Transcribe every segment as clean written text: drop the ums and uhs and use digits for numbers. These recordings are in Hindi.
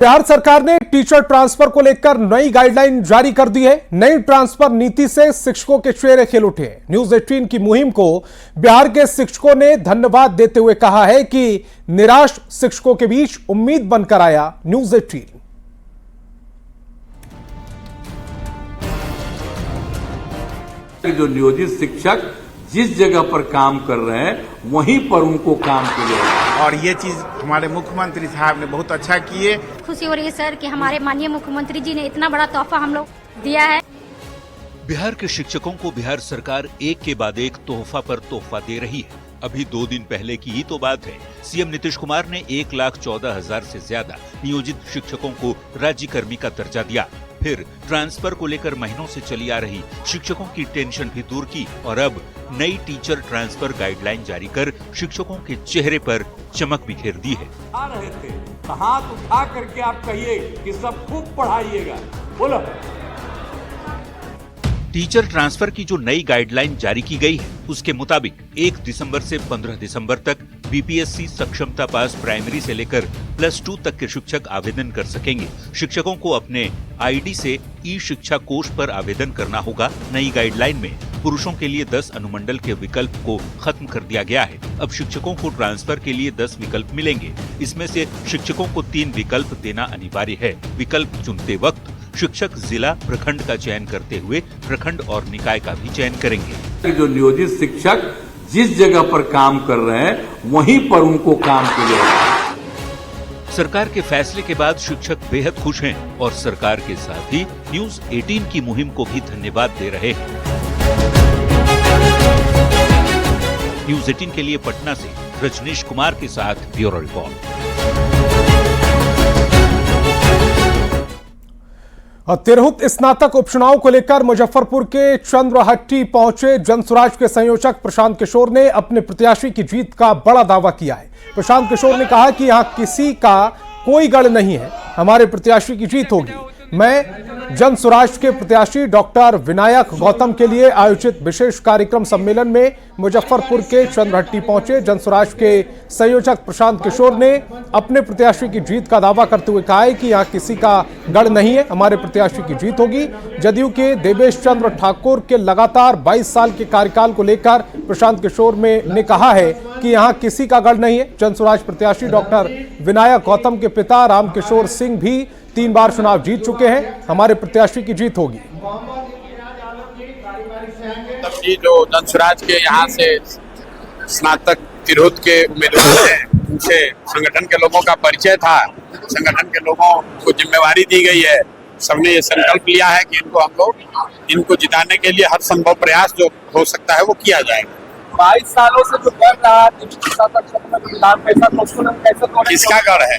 बिहार सरकार ने टीचर ट्रांसफर को लेकर नई गाइडलाइन जारी कर दी है। नई ट्रांसफर नीति से शिक्षकों के चेहरे खिल उठे हैं। न्यूज 18 की मुहिम को बिहार के शिक्षकों ने धन्यवाद देते हुए कहा है कि निराश शिक्षकों के बीच उम्मीद बनकर आया न्यूज 18। जो नियोजित शिक्षक जिस जगह पर काम कर रहे हैं वहीं पर उनको काम मिलेगा और ये चीज हमारे मुख्यमंत्री साहब ने बहुत अच्छा किए। खुशी हो रही है सर कि हमारे माननीय मुख्यमंत्री जी ने इतना बड़ा तोहफा हम लोग दिया है। बिहार के शिक्षकों को बिहार सरकार एक के बाद एक तोहफा पर तोहफा दे रही है। अभी 2 दिन पहले की ही तो बात है, सीएम नीतीश कुमार ने 1,14,000 से ज्यादा नियोजित शिक्षकों को राज्यकर्मी का दर्जा दिया। फिर ट्रांसफर को लेकर महीनों से चली आ रही शिक्षकों की टेंशन भी दूर की और अब नई टीचर ट्रांसफर गाइडलाइन जारी कर शिक्षकों के चेहरे पर चमक बिखेर दी है। आ रहे थे तो हाथ उठा करके आप कहिए कि सब खूब पढ़ाइएगा, बोलो। टीचर ट्रांसफर की जो नई गाइडलाइन जारी की गई है उसके मुताबिक 1 दिसंबर से 15 दिसंबर तक बीपीएससी सक्षमता पास प्राइमरी से लेकर +2 तक के शिक्षक आवेदन कर सकेंगे। शिक्षकों को अपने आईडी से ई शिक्षा कोष पर आवेदन करना होगा। नई गाइडलाइन में पुरुषों के लिए 10 अनुमंडल के विकल्प को खत्म कर दिया गया है। अब शिक्षकों को ट्रांसफर के लिए 10 विकल्प मिलेंगे। इसमें से शिक्षकों को 3 विकल्प देना अनिवार्य है। विकल्प चुनते वक्त शिक्षक जिला प्रखंड का चयन करते हुए प्रखंड और निकाय का भी चयन करेंगे। जो नियोजित शिक्षक जिस जगह पर काम कर रहे हैं वहीं पर उनको काम मिलेगा। सरकार के फैसले के बाद शिक्षक बेहद खुश हैं और सरकार के साथ ही न्यूज 18 की मुहिम को भी धन्यवाद दे रहे हैं। न्यूज 18 के लिए पटना से रजनीश कुमार के साथ ब्यूरो रिपोर्ट। तिरहुत स्नातक उपचुनाव को लेकर मुजफ्फरपुर के चंद्रहट्टी पहुंचे जनसुराज के संयोजक प्रशांत किशोर ने अपने प्रत्याशी की जीत का बड़ा दावा किया है। प्रशांत किशोर ने कहा कि यहां किसी का कोई गढ़ नहीं है, हमारे प्रत्याशी की जीत होगी। मैं जनसुराज के प्रत्याशी डॉक्टर विनायक गौतम के लिए आयोजित विशेष कार्यक्रम सम्मेलन में मुजफ्फरपुर के चंद्रहट्टी पहुंचे जनसुराज के संयोजक प्रशांत किशोर ने अपने प्रत्याशी की जीत का दावा करते हुए कहा है कि यहां किसी का गढ़ नहीं है, हमारे प्रत्याशी की जीत होगी। जदयू के देवेश चंद्र ठाकुर के लगातार 22 साल के कार्यकाल को लेकर प्रशांत किशोर ने कहा है कि यहां किसी का गढ़ नहीं है। जनसुराज प्रत्याशी डॉक्टर विनायक गौतम के पिता रामकिशोर सिंह भी 3 बार चुनाव जीत चुके हैं, हमारे प्रत्याशी की जीत होगी। तब जी जो जनसुराज के यहाँ से स्नातक तिरहुत के उम्मीदवार हैं, उनसे संगठन के लोगों का परिचय था। संगठन के लोगों को जिम्मेवारी दी गई है। सबने ये संकल्प लिया है कि इनको जिताने के लिए हर संभव प्रयास जो हो सकता है वो किया जाएगा। 22 सालों से जो कर रहा है किसका गढ़ है?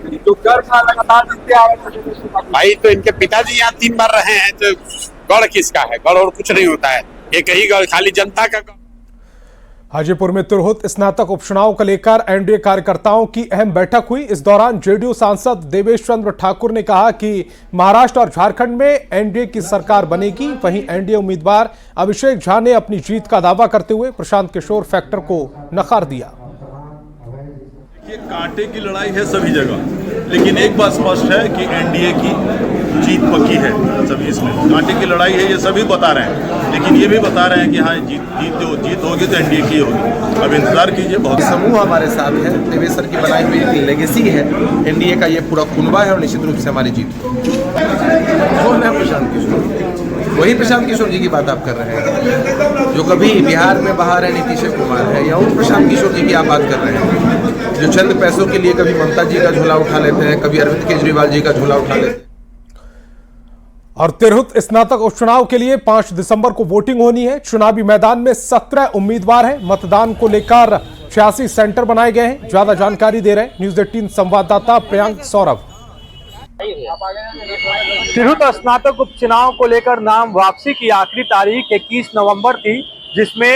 जो कर था लगातार जीतते आ रहे भाई तो इनके पिताजी यहाँ 3 बार रहे हैं, तो गढ़ किसका है? गढ़ और कुछ नहीं होता है, एक ही गढ़ खाली जनता का। हाजीपुर में तिरहुत स्नातक उपचुनाव को लेकर एनडीए कार्यकर्ताओं की अहम बैठक हुई। इस दौरान जेडीयू सांसद देवेश चंद्र ठाकुर ने कहा कि महाराष्ट्र और झारखंड में एनडीए की सरकार बनेगी। वहीं एनडीए उम्मीदवार अभिषेक झा ने अपनी जीत का दावा करते हुए प्रशांत किशोर फैक्टर को नकार दिया। ये कांटे की लड़ाई है सभी जगह, लेकिन एक बात स्पष्ट है कि एनडीए की जीत पक्की है। सभी इसमें कांटे की लड़ाई है, ये सभी बता रहे हैं, लेकिन ये भी बता रहे हैं कि हाँ जीत होगी तो एनडीए की होगी। अब इंतजार कीजिए। बहुत समूह हमारे साथ है, देवेश सर की बनाई हुई लेगेसी है, एनडीए का ये पूरा कुनबा है और निश्चित रूप से हमारी जीत। कौन है प्रशांत किशोर? वही प्रशांत किशोर जी की बात आप कर रहे हैं जो कभी बिहार में बाहर है, नीतीश कुमार है, या उन प्रशांत किशोर जी की आप बात कर रहे हैं जो चंद पैसों के लिए कभी ममता जी का झोला उठा लेते हैं, कभी अरविंद केजरीवाल जी का झोला उठा लेते हैं। और तिरहुत स्नातक उपचुनाव के लिए 5 दिसंबर को वोटिंग होनी है। चुनावी मैदान में 17 उम्मीदवार हैं। मतदान को लेकर 86 सेंटर बनाए गए हैं। ज्यादा जानकारी दे रहे हैं न्यूज 18 संवाददाता प्रियांक सौरभ। तिरहुत स्नातक उपचुनाव को लेकर नाम वापसी की आखिरी तारीख 21 नवंबर थी, जिसमें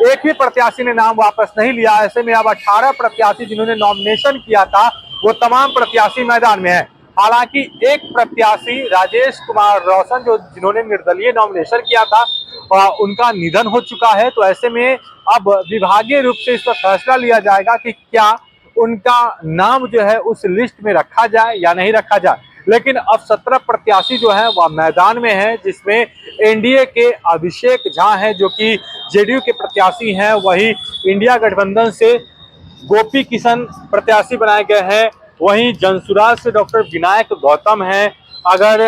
एक भी प्रत्याशी ने नाम वापस नहीं लिया। ऐसे में अब 18 प्रत्याशी जिन्होंने नॉमिनेशन किया था वो तमाम प्रत्याशी मैदान में हैं। हालांकि एक प्रत्याशी राजेश कुमार रोशन जिन्होंने निर्दलीय नॉमिनेशन किया था उनका निधन हो चुका है। तो ऐसे में अब विभागीय रूप से इस पर फैसला लिया जाएगा कि क्या उनका नाम जो है उस लिस्ट में रखा जाए या नहीं रखा जाए। लेकिन अब 17 प्रत्याशी जो है वह मैदान में है, जिसमें एनडीए के अभिषेक झा हैं जो कि जेडीयू के प्रत्याशी हैं, वही इंडिया गठबंधन से गोपी किशन प्रत्याशी बनाए गए हैं, वहीं जनसुराज से डॉक्टर विनायक गौतम हैं। अगर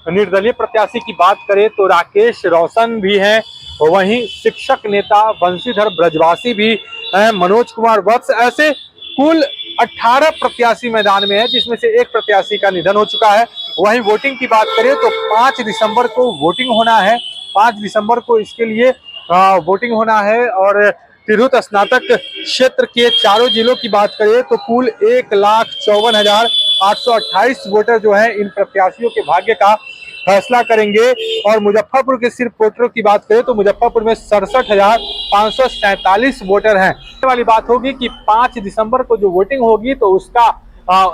निर्दलीय प्रत्याशी की बात करें तो राकेश रोशन भी हैं, वहीं शिक्षक नेता बंशीधर ब्रजवासी भी हैं, मनोज कुमार वत्स। ऐसे कुल 18 प्रत्याशी मैदान में है, जिसमें से एक प्रत्याशी का निधन हो चुका है। वहीं वोटिंग की बात करें तो 5 दिसंबर को वोटिंग होना है, 5 दिसंबर को इसके लिए वोटिंग होना है। और तिरहुत स्नातक क्षेत्र के चारों जिलों की बात करें तो कुल 1,54,828 वोटर जो है इन प्रत्याशियों के भाग्य का फैसला करेंगे। और मुजफ्फरपुर के सिर्फ वोटरों की बात करें तो मुजफ्फरपुर में 67,547 वोटर हैं। वाली बात होगी कि 5 दिसंबर को जो वोटिंग होगी तो उसका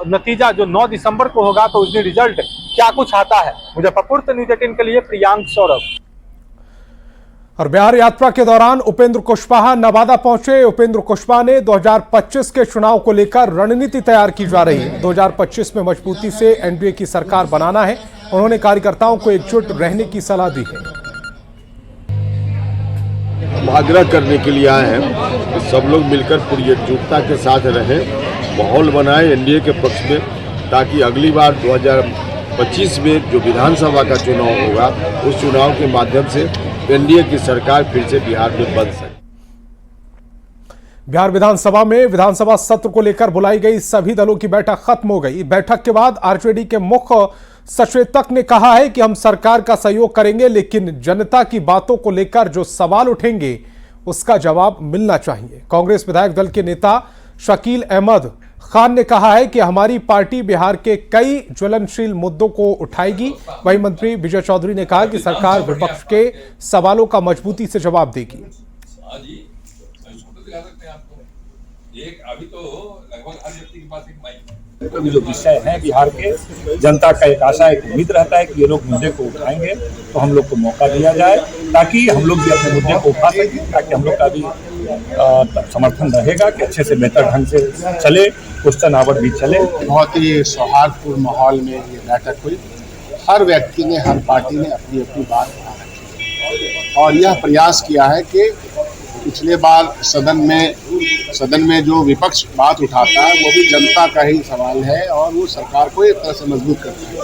नतीजा जो 9 दिसंबर को होगा तो उसमें रिजल्ट क्या कुछ आता है। मुजफ्फरपुर से न्यूज़ 18 के लिए प्रियांक सौरभ। और बिहार यात्रा के दौरान उपेंद्र कुशवाहा नवादा पहुंचे। उपेंद्र कुशवाहा ने 2025 के चुनाव को लेकर रणनीति तैयार की जा रही है। 2025 में मजबूती से एनडीए की सरकार बनाना है। उन्होंने कार्यकर्ताओं को एकजुट रहने की सलाह दी है। आग्रह करने के लिए आए हैं कि सब लोग मिलकर पूरी एकजुटता के साथ रहें, माहौल बनाए एनडीए के पक्ष में, ताकि अगली बार 2025 में जो विधानसभा का चुनाव होगा उस चुनाव के माध्यम से एनडीए की सरकार फिर से बिहार में बन सके। बिहार विधानसभा में विधानसभा सत्र को लेकर बुलाई गई सभी दलों की बैठक खत्म हो गई। बैठक के बाद आरजेडी के मुख्य सचेतक ने कहा है कि हम सरकार का सहयोग करेंगे, लेकिन जनता की बातों को लेकर जो सवाल उठेंगे उसका जवाब मिलना चाहिए। कांग्रेस विधायक दल के नेता शकील अहमद खान ने कहा है कि हमारी पार्टी बिहार के कई ज्वलनशील मुद्दों को उठाएगी। वहीं मंत्री विजय चौधरी ने कहा कि सरकार विपक्ष के सवालों का मजबूती से जवाब देगी। जो विषय है बिहार के, जनता का एक आशा एक उम्मीद रहता है कि ये लोग मुद्दे को उठाएंगे तो हम लोग को मौका दिया जाए, ताकि हम लोग भी अपने मुद्दे को उठा सकें, ताकि हम लोग का भी समर्थन रहेगा कि अच्छे से बेहतर ढंग से चले, क्वेश्चन आवर भी चले। बहुत ही सौहार्दपूर्ण माहौल में ये बैठक हुई। हर व्यक्ति ने, हर पार्टी ने अपनी अपनी बात रखी और यह प्रयास किया है कि पिछले बार सदन में जो विपक्ष बात उठाता है वो भी जनता का ही सवाल है और वो सरकार को एक तरह से मजबूत करता है।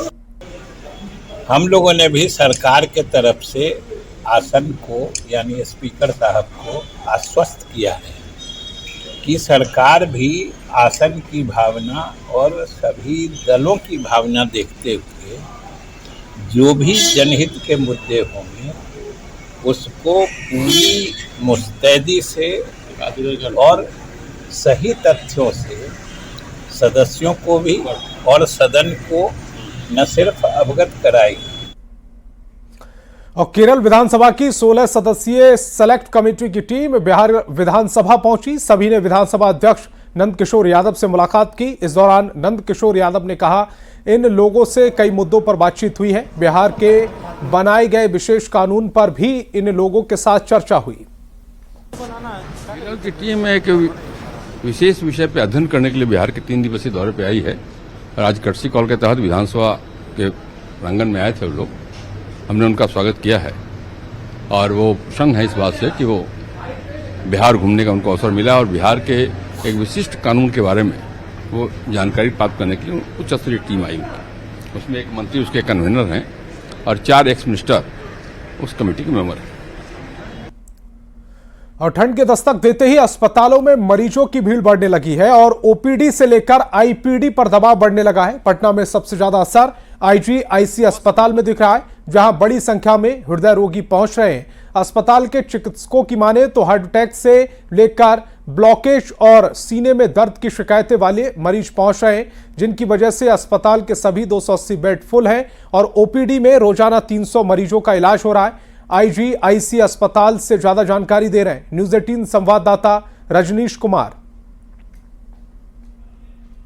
हम लोगों ने भी सरकार के तरफ से आसन को यानी स्पीकर साहब को आश्वस्त किया है कि सरकार भी आसन की भावना और सभी दलों की भावना देखते हुए जो भी जनहित के मुद्दे होंगे उसको पूरी मुस्तैदी से और सही तथ्यों से सदस्यों को भी और सदन को न सिर्फ अवगत कराएगी। और केरल विधानसभा की 16 सदस्यीय सेलेक्ट कमेटी की टीम बिहार विधानसभा पहुंची। सभी ने विधानसभा अध्यक्ष नंद किशोर यादव से मुलाकात की। इस दौरान नंद किशोर यादव ने कहा, इन लोगों से कई मुद्दों पर बातचीत हुई है। बिहार के बनाए गए विशेष कानून पर भी इन लोगों के साथ चर्चा हुई। केरल की टीम एक विशेष विषय पर अध्ययन करने के लिए बिहार के 3 दिवसीय दौरे पर आई है और आज कर्टसी कॉल के तहत विधानसभा के प्रांगण में आए थे वो लोग। हमने उनका स्वागत किया है और वो प्रसन्न है इस बात से कि वो बिहार घूमने का उनको अवसर मिला और बिहार के एक विशिष्ट कानून के बारे में वो जानकारी प्राप्त करने के लिए उच्च स्तरीय टीम आई उनकी। उसमें एक मंत्री उसके कन्वीनर हैं और 4 एक्स मिनिस्टर उस कमेटी के मेंबर हैं। और ठंड के दस्तक देते ही अस्पतालों में मरीजों की भीड़ बढ़ने लगी है और ओपीडी से लेकर आईपीडी पर दबाव बढ़ने लगा है। पटना में सबसे ज्यादा असर आईजीआईसी अस्पताल में दिख रहा है, जहां बड़ी संख्या में हृदय रोगी पहुंच रहे हैं। अस्पताल के चिकित्सकों की माने तो हार्ट अटैक से लेकर ब्लॉकेज और सीने में दर्द की शिकायतें वाले मरीज पहुंच रहे हैं, जिनकी वजह से अस्पताल के सभी 280 बेड फुल हैं और ओपीडी में रोजाना 300 मरीजों का इलाज हो रहा है। आईजीआईसी अस्पताल से ज्यादा जानकारी दे रहे हैं न्यूज़ 18 संवाददाता रजनीश कुमार।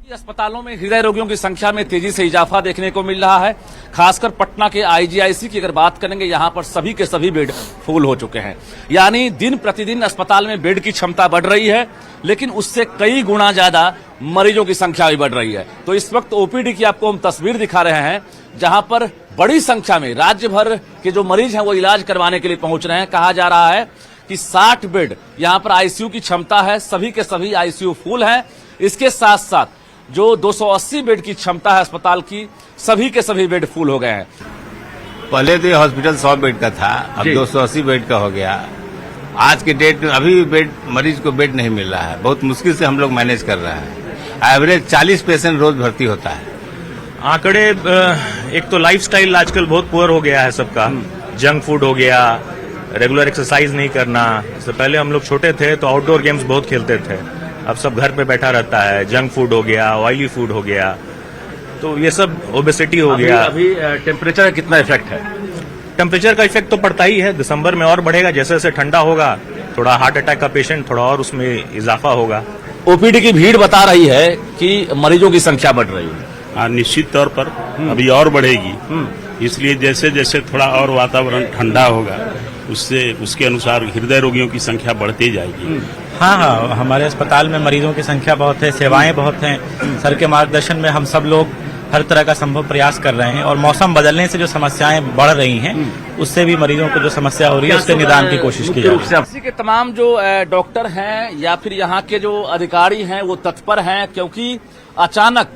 अस्पतालों में हृदय रोगियों की संख्या में तेजी से इजाफा देखने को मिल रहा है। खासकर पटना के आईजीआईसी की अगर बात करेंगे, यहां पर सभी के सभी बेड फुल हो चुके हैं। यानी दिन प्रतिदिन अस्पताल में बेड की क्षमता बढ़ रही है, लेकिन उससे कई गुना ज्यादा मरीजों की संख्या भी बढ़ रही है। तो इस वक्त ओपीडी की आपको हम तस्वीर दिखा रहे हैं, जहां पर बड़ी संख्या में राज्य भर के जो मरीज हैं वो इलाज करवाने के लिए पहुंच रहे हैं। कहा जा रहा है कि 60 बेड यहां पर आईसीयू की क्षमता है, सभी के सभी आईसीयू फुल है। इसके साथ साथ जो 280 बेड की क्षमता है अस्पताल की, सभी के सभी बेड फुल हो गए हैं। पहले तो ये हॉस्पिटल 100 बेड का था, अब 280 बेड का हो गया। आज के डेट में अभी बेड मरीज को बेड नहीं मिल रहा है, बहुत मुश्किल से हम लोग मैनेज कर रहे हैं। एवरेज 40 पेशेंट रोज भर्ती होता है। आंकड़े, एक तो लाइफस्टाइल आजकल बहुत पुअर हो गया है सबका। जंक फूड हो गया, रेगुलर एक्सरसाइज नहीं करना। इससे पहले हम लोग छोटे थे तो आउटडोर गेम्स बहुत खेलते थे, अब सब घर पे बैठा रहता है। जंक फूड हो गया, ऑयली फूड हो गया, तो ये सब ओबेसिटी हो गया। अभी टेम्परेचर का कितना इफेक्ट है? टेम्परेचर का इफेक्ट तो पड़ता ही है, दिसंबर में और बढ़ेगा। जैसे जैसे ठंडा होगा, थोड़ा हार्ट अटैक का पेशेंट थोड़ा और उसमें इजाफा होगा। ओपीडी की भीड़ बता रही है कि मरीजों की संख्या बढ़ रही है। हाँ, निश्चित तौर पर अभी और बढ़ेगी। इसलिए जैसे जैसे थोड़ा और वातावरण ठंडा होगा, उससे उसके अनुसार हृदय रोगियों की संख्या बढ़ती जाएगी। हाँ, हमारे अस्पताल में मरीजों की संख्या बहुत है, सेवाएं बहुत हैं। सर के मार्गदर्शन में हम सब लोग हर तरह का संभव प्रयास कर रहे हैं, और मौसम बदलने से जो समस्याएं बढ़ रही हैं, उससे भी मरीजों को जो समस्या हो रही है उसके निदान की कोशिश की जा रही है। इसी के तमाम जो डॉक्टर हैं या फिर यहाँ के जो अधिकारी हैं वो तत्पर हैं, क्योंकि अचानक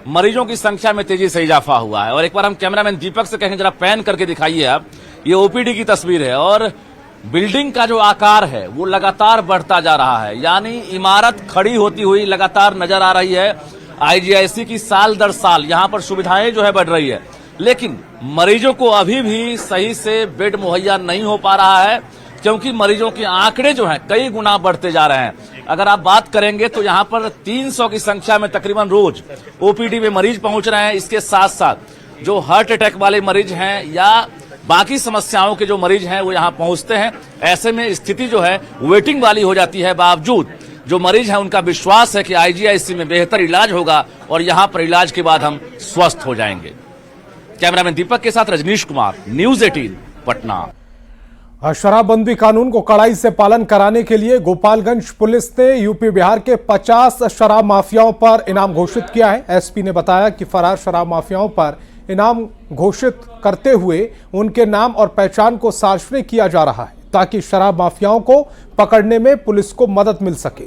मरीजों की संख्या में तेजी से इजाफा हुआ है। और एक बार हम कैमरामैन दीपक से कहेंगे, जरा पैन करके दिखाइए आप। ये ओपीडी की तस्वीर है और बिल्डिंग का जो आकार है वो लगातार बढ़ता जा रहा है, यानी इमारत खड़ी होती हुई लगातार नजर आ रही है। आईजीआईसी की साल दर साल यहाँ पर सुविधाएं जो है बढ़ रही है, लेकिन मरीजों को अभी भी सही से बेड मुहैया नहीं हो पा रहा है, क्योंकि मरीजों के आंकड़े जो हैं कई गुना बढ़ते जा रहे हैं। अगर आप बात करेंगे तो यहाँ पर 300 की संख्या में तकरीबन रोज ओपीडी में मरीज पहुंच रहे हैं। इसके साथ साथ जो हार्ट अटैक वाले मरीज हैं या बाकी समस्याओं के जो मरीज हैं वो यहाँ पहुंचते हैं। ऐसे में स्थिति जो है वेटिंग वाली हो जाती है। बावजूद जो मरीज हैं उनका विश्वास है कि आईजीआईसी में बेहतर इलाज होगा और यहाँ पर इलाज के बाद हम स्वस्थ हो जाएंगे। कैमरामैन दीपक के साथ रजनीश कुमार, न्यूज 18 पटना। शराबबंदी कानून को कड़ाई से पालन कराने के लिए गोपालगंज पुलिस ने यूपी बिहार के 50 शराब माफियाओं पर इनाम घोषित किया है। एसपी ने बताया कि फरार शराब माफियाओं पर इनाम घोषित करते हुए उनके नाम और पहचान को सार्वजनिक किया जा रहा है, ताकि शराब माफियाओं को पकड़ने में पुलिस को मदद मिल सके।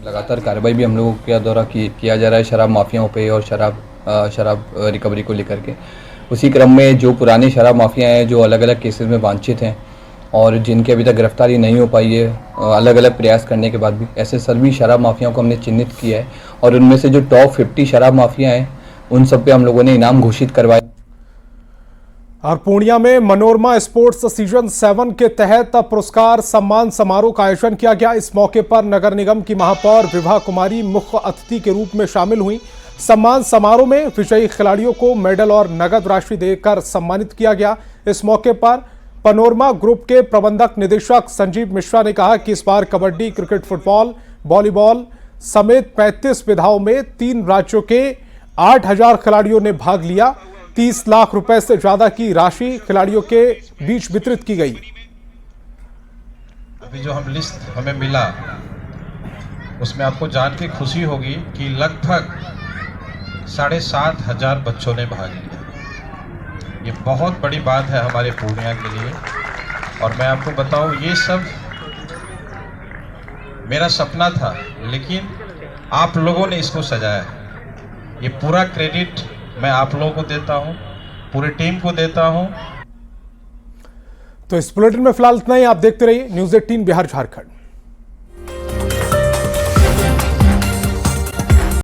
लगातार कार्रवाई भी हम लोगों के द्वारा किया जा रहा है शराब माफियाओं पे और शराब रिकवरी को लेकर के। उसी क्रम में जो पुराने शराब माफिया हैं, जो अलग अलग केसेस में वांछित हैं और जिनकी अभी तक गिरफ्तारी नहीं हो पाई है, अलग अलग प्रयास करने के बाद भी, ऐसे सभी शराब माफियाओं को हमने चिन्हित किया है और उनमें से जो टॉप 50 शराब माफिया हैं उन सब पे हम लोगों ने इनाम घोषित करवाए। और पूर्णिया में मनोरमा स्पोर्ट्स सीजन 7 के तहत पुरस्कार सम्मान समारोह का आयोजन किया गया। इस मौके पर नगर निगम की महापौर विभा कुमारी मुख्य अतिथि के रूप में शामिल हुई। सम्मान समारोह में विजयी खिलाड़ियों को मेडल और नगद राशि देकर सम्मानित किया गया। इस मौके पर पनोरमा ग्रुप के प्रबंधक निदेशक संजीव मिश्रा ने कहा कि इस बार कबड्डी, क्रिकेट, फुटबॉल, वॉलीबॉल समेत 35 विधाओं में 3 राज्यों के 8000 खिलाड़ियों ने भाग लिया। 30 लाख रुपए से ज्यादा की राशि खिलाड़ियों के बीच वितरित की गई। अभी जो हम लिस्ट हमें मिला उसमें आपको जान के खुशी होगी कि लगभग 7500 बच्चों ने भाग लिया। ये बहुत बड़ी बात है हमारे पूर्णिया के लिए। और मैं आपको बताऊं, ये सब मेरा सपना था, लेकिन आप लोगों ने इसको सजाया है। ये पूरा क्रेडिट मैं आप लोगों को देता हूं, पूरी टीम को देता हूं। तो इस बुलेटिन में फिलहाल इतना ही। आप देखते रहिए न्यूज 18 बिहार झारखंड।